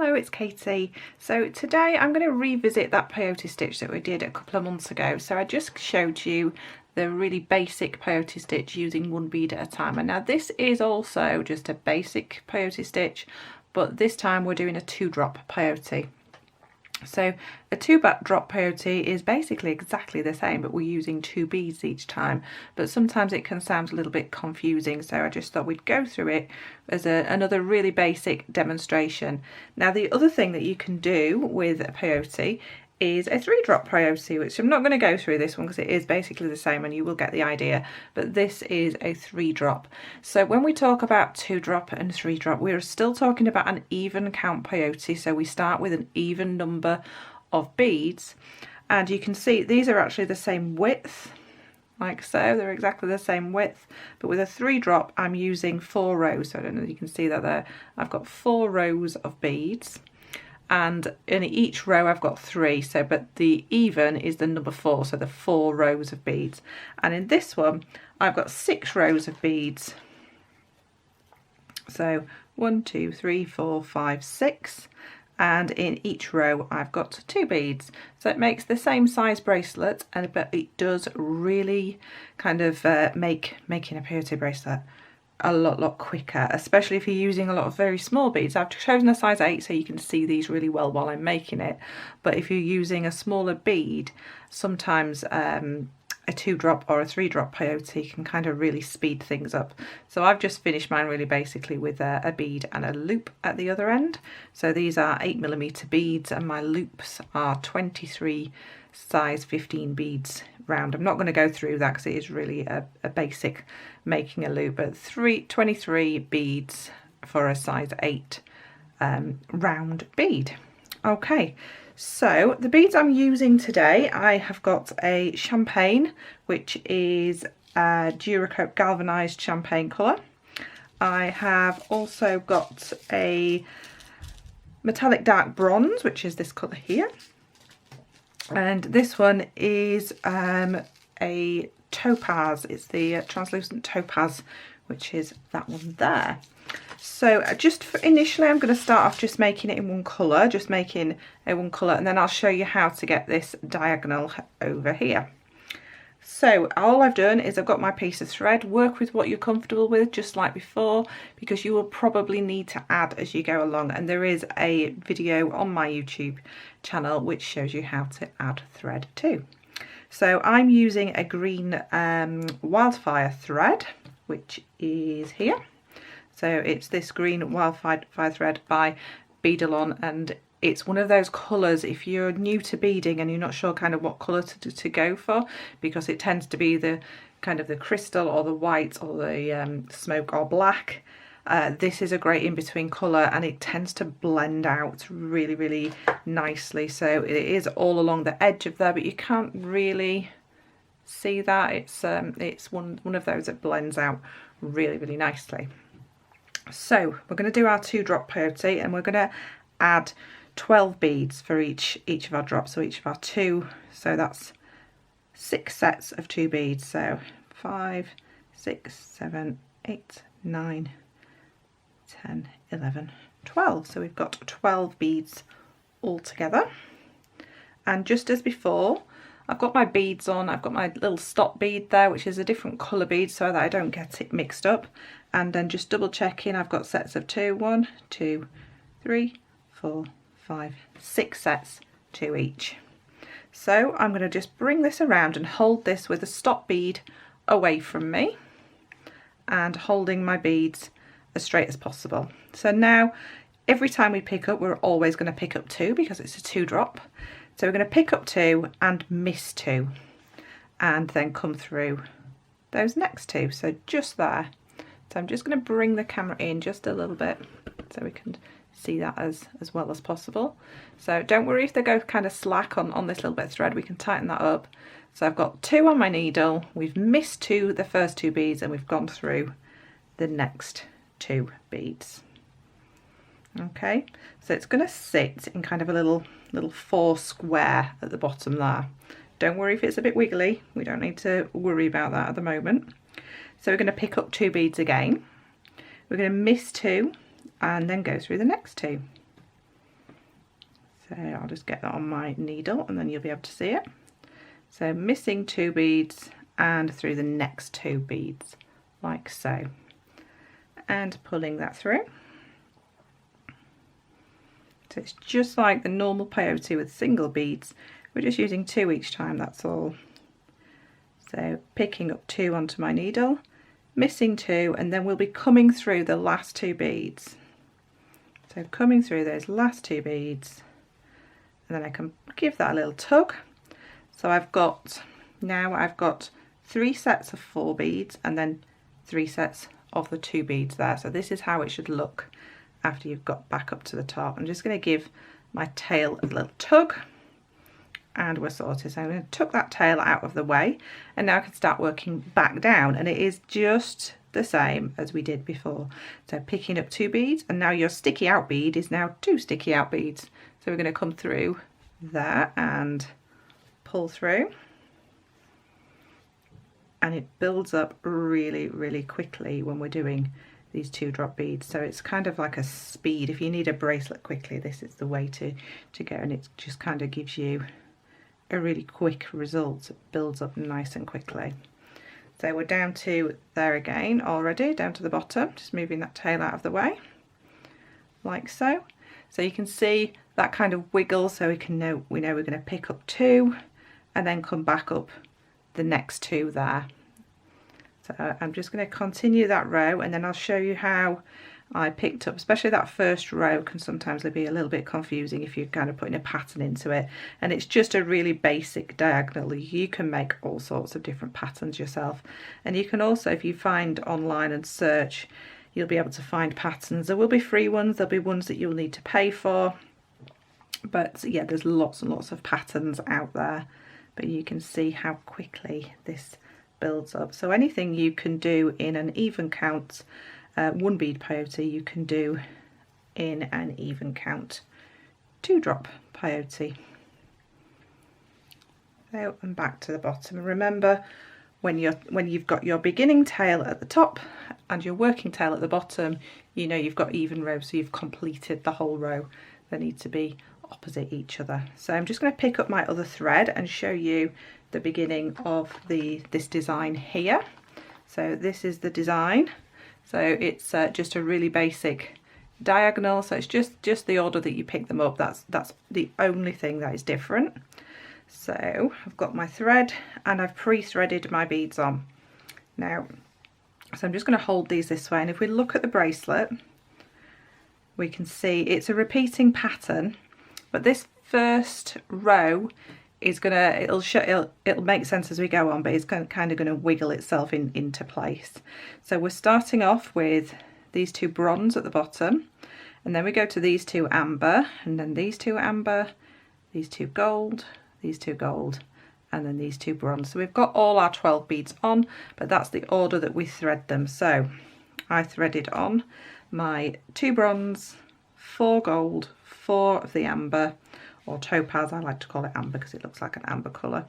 Hello, it's Katie. So today I'm going to revisit that peyote stitch that we did a couple of months ago. So I just showed you the really basic peyote stitch using one bead at a time, and now this is also just a basic peyote stitch, but this time we're doing a 2-drop peyote. So a 2-drop peyote is basically exactly the same, but we're using 2 beads each time, but sometimes it can sound a little bit confusing, so I just thought we'd go through it as another really basic demonstration. Now the other thing that you can do with a peyote is a 3-drop peyote, which I'm not going to go through this one because it is basically the same and you will get the idea, but this is a 3-drop. So when we talk about 2-drop and 3-drop, we're still talking about an even count peyote, so we start with an even number of beads, and you can see these are actually the same width, like so, they're exactly the same width, but with a 3-drop I'm using 4 rows, so I don't know if you can see that there. I've got 4 rows of beads, and in each row I've got 3, so but the even is the number 4, so the 4 rows of beads. And in this one I've got 6 rows of beads, so 1 2 3 4 5 6, and in each row I've got 2 beads, so it makes the same size bracelet, and but it does really kind of making a peyote bracelet a lot quicker, especially if you're using a lot of very small beads. I've chosen a size 8 so you can see these really well while I'm making it, but if you're using a smaller bead, sometimes a 2-drop or a 3-drop peyote can kind of really speed things up. So I've just finished mine really basically with a bead and a loop at the other end. So these are 8mm beads and my loops are 23 size 15 beads round. I'm not going to go through that because it is really a basic making a loop, but 23 beads for a size 8 round bead. Okay, so the beads I'm using today, I have got a champagne, which is a duracoat galvanised champagne colour. I have also got a metallic dark bronze, which is this colour here. And this one is a topaz. It's the translucent topaz, which is that one there. So just for initially I'm going to start off just making it in one colour, just making a one colour, and then I'll show you how to get this diagonal over here. So all I've done is I've got my piece of thread. Work with what you're comfortable with, just like before, because you will probably need to add as you go along, and there is a video on my YouTube channel which shows you how to add thread too. So I'm using a green wildfire thread, which is here. So it's this green wildfire thread by Bead, and it's one of those colours, if you're new to beading and you're not sure kind of what colour to go for, because it tends to be the kind of the crystal or the white or the smoke or black. This is a great in-between colour, and it tends to blend out really nicely. So it is all along the edge of there, but you can't really see that. It's one of those that blends out really nicely. So we're going to do our 2-drop peyote, and we're going to add 12 beads for each of our drops, so each of our 2, so that's 6 sets of 2 beads, so 5 6 7 8 9 10 11 12, so we've got 12 beads all together. And just as before, I've got my beads on. I've got my little stop bead there, which is a different colour bead so that I don't get it mixed up, and then just double checking I've got sets of 2, 1 2 3 4 5 6 sets, 2 each. So I'm going to just bring this around and hold this with a stop bead away from me and holding my beads as straight as possible. So now every time we pick up, we're always going to pick up 2 because it's a 2-drop. So we're going to pick up 2 and miss 2 and then come through those next 2, so just there. So I'm just going to bring the camera in just a little bit so we can see that as well as possible. So don't worry if they go kind of slack on this little bit of thread, we can tighten that up. So I've got 2 on my needle, we've missed the first 2 beads, and we've gone through the next 2 beads. Okay, so it's going to sit in kind of a little 4 square at the bottom there. Don't worry if it's a bit wiggly, we don't need to worry about that at the moment. So we're going to pick up 2 beads again, we're going to miss 2 and then go through the next 2. So I'll just get that on my needle and then you'll be able to see it. So missing 2 beads and through the next 2 beads, like so. And pulling that through. So it's just like the normal peyote with single beads. We're just using 2 each time, that's all. So picking up 2 onto my needle, missing 2, and then we'll be coming through the last 2 beads. So coming through those last 2 beads, and then I can give that a little tug. So I've got 3 sets of 4 beads and then 3 sets of the 2 beads there. So this is how it should look after you've got back up to the top. I'm just going to give my tail a little tug and we're sorted. So I'm going to tuck that tail out of the way and now I can start working back down, and it is just the same as we did before. So picking up 2 beads, and now your sticky out bead is now 2 sticky out beads. So we're going to come through there and pull through, and it builds up really, really quickly when we're doing these 2 drop beads. So it's kind of like a speed. If you need a bracelet quickly, this is the way to go, and it just kind of gives you a really quick result. It builds up nice and quickly. So we're down to there again already, down to the bottom, just moving that tail out of the way, like so. So you can see that kind of wiggle, so we know we're going to pick up 2 and then come back up the next 2 there. So I'm just going to continue that row, and then I'll show you how I picked up, especially that first row can sometimes be a little bit confusing if you're kind of putting a pattern into it, and it's just a really basic diagonal. You can make all sorts of different patterns yourself, and you can also, if you find online and search, you'll be able to find patterns. There will be free ones, there'll be ones that you'll need to pay for, but yeah, there's lots and lots of patterns out there. But you can see how quickly this builds up. So anything you can do in an even count 1 bead peyote, you can do in an even count 2 drop peyote. So, and back to the bottom. And remember, when you've got your beginning tail at the top and your working tail at the bottom, you know you've got even rows, so you've completed the whole row. They need to be opposite each other. So I'm just going to pick up my other thread and show you the beginning of this design here. So this is the design. So it's just a really basic diagonal. So it's just the order that you pick them up. That's the only thing that is different. So I've got my thread and I've pre-threaded my beads on. Now, so I'm just going to hold these this way, and if we look at the bracelet, we can see it's a repeating pattern, but this first row is it'll make sense as we go on, but it's kind of going to wiggle itself into place. So we're starting off with these 2 bronze at the bottom, and then we go to these 2 amber, and then these 2 amber, these 2 gold, these 2 gold, and then these 2 bronze. So we've got all our 12 beads on, but that's the order that we thread them. So I threaded on my 2 bronze, 4 gold, 4 of the amber, or topaz, I like to call it amber because it looks like an amber colour,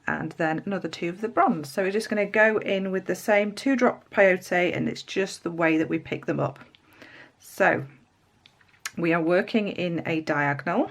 and then another 2 of the bronze. So we're just going to go in with the same 2 drop peyote, and it's just the way that we pick them up. So we are working in a diagonal.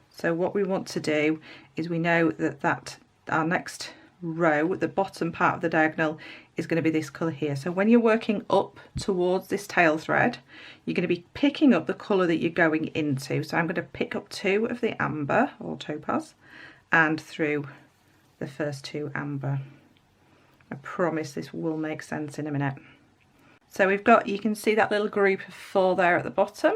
So what we want to do is, we know that our next row, the bottom part of the diagonal, is going to be this colour here. So when you're working up towards this tail thread, you're going to be picking up the colour that you're going into. So I'm going to pick up 2 of the amber or topaz and through the first 2 amber. I promise this will make sense in a minute. So we've got, you can see that little group of 4 there at the bottom.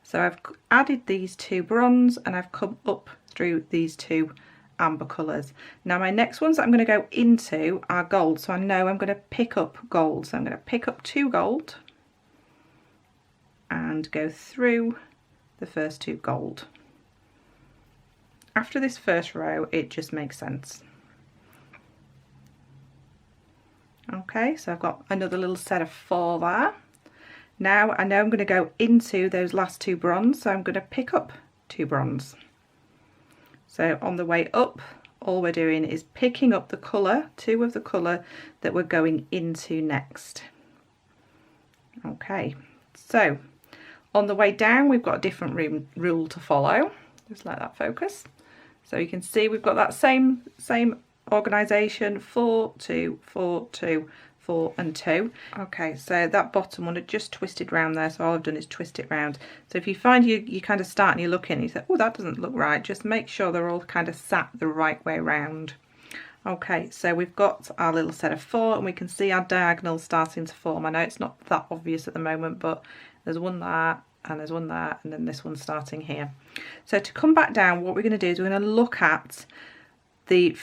So I've added these 2 bronze and I've come up through these 2 amber colours. Now my next ones that I'm going to go into are gold, so I know I'm going to pick up gold. So I'm going to pick up 2 gold and go through the first 2 gold. After this first row, it just makes sense. Okay, so I've got another little set of 4 there. Now I know I'm going to go into those last 2 bronze, so I'm going to pick up 2 bronze. So on the way up, all we're doing is picking up the colour, 2 of the colour that we're going into next. Okay, so on the way down, we've got a different rule to follow. Just let that focus. So you can see we've got that same organisation, 4, 2, 4, 2, 4 and 2. Okay, so that bottom one had just twisted round there, so all I've done is twist it round. So if you find you kind of start and you look in and you say, oh, that doesn't look right, just make sure they're all kind of sat the right way round. Okay, so we've got our little set of 4 and we can see our diagonals starting to form. I know it's not that obvious at the moment, but there's one there and there's one there and then this one starting here. So to come back down, what we're going to do is we're going to look at the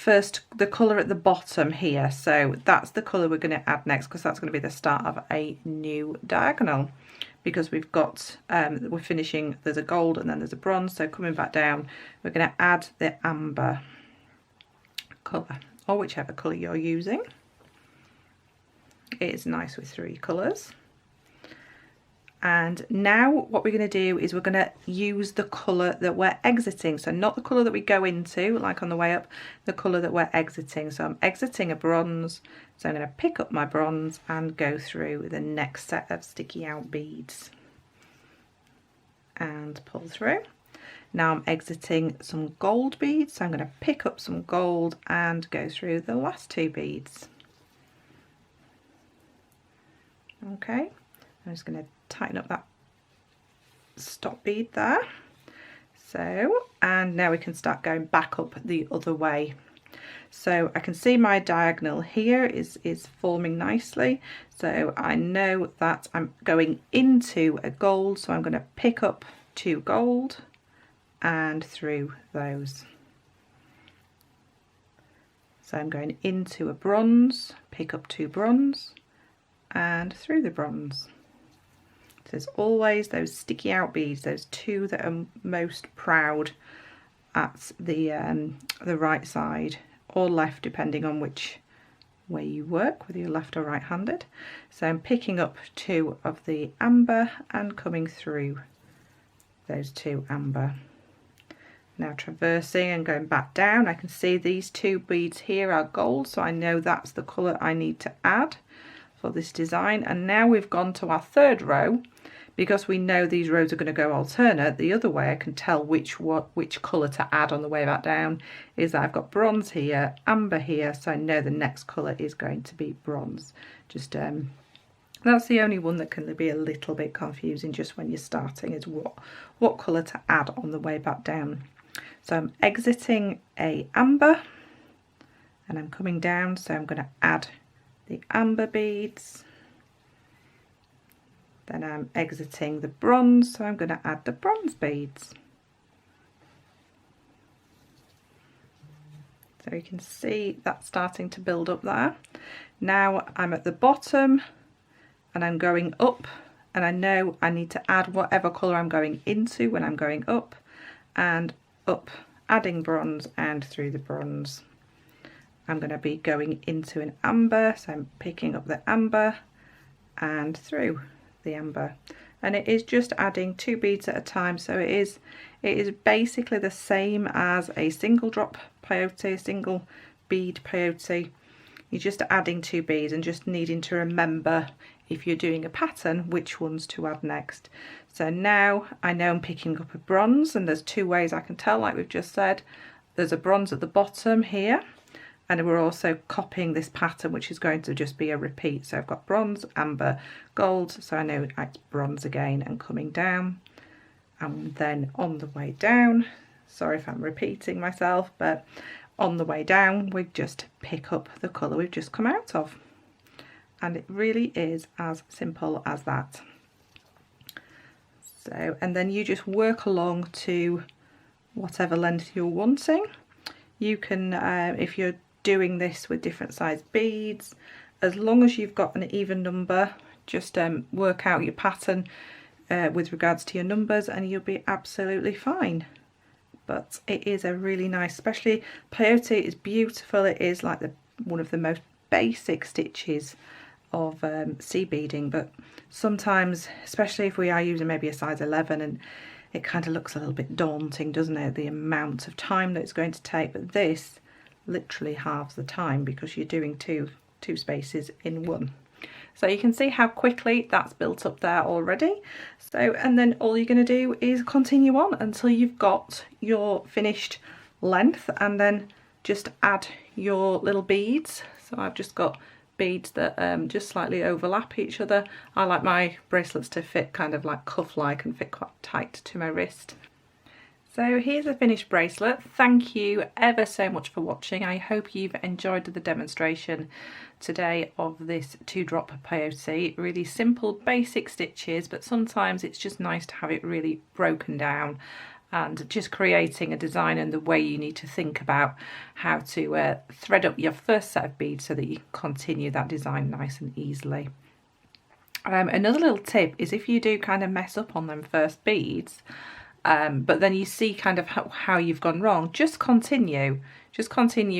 colour at the bottom here. So that's the colour we're going to add next, because that's going to be the start of a new diagonal, because we've got we're finishing, there's a gold and then there's a bronze. So coming back down, we're going to add the amber colour, or whichever colour you're using. It is nice with 3 colours. And now what we're going to do is we're going to use the colour that we're exiting. So not the colour that we go into, like on the way up, the colour that we're exiting. So I'm exiting a bronze, so I'm going to pick up my bronze and go through the next set of sticky out beads. And pull through. Now I'm exiting some gold beads, so I'm going to pick up some gold and go through the last 2 beads. Okay, I'm just going to tighten up that stop bead there. So, and now we can start going back up the other way. So I can see my diagonal here is forming nicely. So I know that I'm going into a gold, so I'm going to pick up 2 gold and through those. So I'm going into a bronze, pick up 2 bronze and through the bronze. There's always those sticky out beads, those 2 that are most proud at the right side or left, depending on which way you work, whether you're left or right handed. So I'm picking up 2 of the amber and coming through those 2 amber. Now traversing and going back down, I can see these 2 beads here are gold, so I know that's the colour I need to add for this design. And now we've gone to our 3rd row. Because we know these rows are going to go alternate, the other way I can tell which colour to add on the way back down is that I've got bronze here, amber here, so I know the next colour is going to be bronze. Just that's the only one that can be a little bit confusing just when you're starting, is what colour to add on the way back down. So I'm exiting a amber and I'm coming down, so I'm going to add the amber beads. Then I'm exiting the bronze, so I'm going to add the bronze beads. So you can see that starting to build up there. Now I'm at the bottom and I'm going up, and I know I need to add whatever colour I'm going into when I'm going up and up, adding bronze and through the bronze. I'm going to be going into an amber, so I'm picking up the amber and through the amber, and it is just adding 2 beads at a time. So it is basically the same as a single drop peyote, a single bead peyote. You're just adding 2 beads and just needing to remember, if you're doing a pattern, which ones to add next. So now I know I'm picking up a bronze, and there's 2 ways I can tell, like we've just said. There's a bronze at the bottom here, and we're also copying this pattern, which is going to just be a repeat. So I've got bronze, amber, gold, so I know it's bronze again, and coming down. And then on the way down, sorry if I'm repeating myself, but on the way down we just pick up the colour we've just come out of. And it really is as simple as that. So, and then you just work along to whatever length you're wanting. You can, if you're doing this with different size beads, as long as you've got an even number, just work out your pattern with regards to your numbers and you'll be absolutely fine. But it is a really nice, especially peyote is beautiful. It is like one of the most basic stitches of sea beading, but sometimes, especially if we are using maybe a size 11, and it kind of looks a little bit daunting, doesn't it, the amount of time that it's going to take. But this literally halves the time because you're doing two spaces in one. So you can see how quickly that's built up there already. So, and then all you're going to do is continue on until you've got your finished length, and then just add your little beads. So I've just got beads that just slightly overlap each other. I like my bracelets to fit kind of like cuff-like and fit quite tight to my wrist. So here's a finished bracelet. Thank you ever so much for watching. I hope you've enjoyed the demonstration today of this 2-drop peyote. Really simple basic stitches, but sometimes it's just nice to have it really broken down and just creating a design and the way you need to think about how to thread up your first set of beads so that you can continue that design nice and easily. Another little tip is if you do kind of mess up on them first beads, but then you see kind of how you've gone wrong, just continue,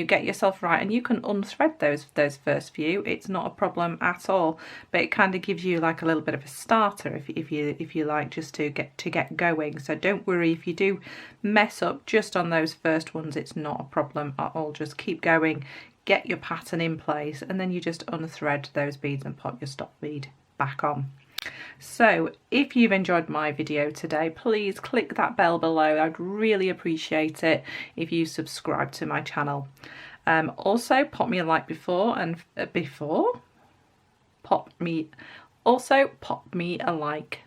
get yourself right, and you can unthread those first few. It's not a problem at all, but it kind of gives you like a little bit of a starter if you like, just to get going. So don't worry if you do mess up just on those first ones, it's not a problem at all. Just keep going, get your pattern in place, and then you just unthread those beads and pop your stop bead back on. So if you've enjoyed my video today, please click that bell below. I'd really appreciate it if you subscribe to my channel. Also pop me a like pop me a like.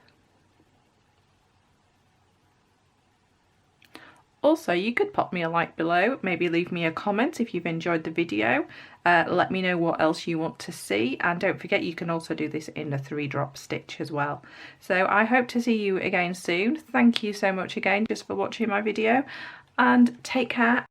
Also, you could pop me a like below, maybe leave me a comment if you've enjoyed the video. Let me know what else you want to see, and don't forget you can also do this in a 3-drop stitch as well. So I hope to see you again soon. Thank you so much again just for watching my video, and take care.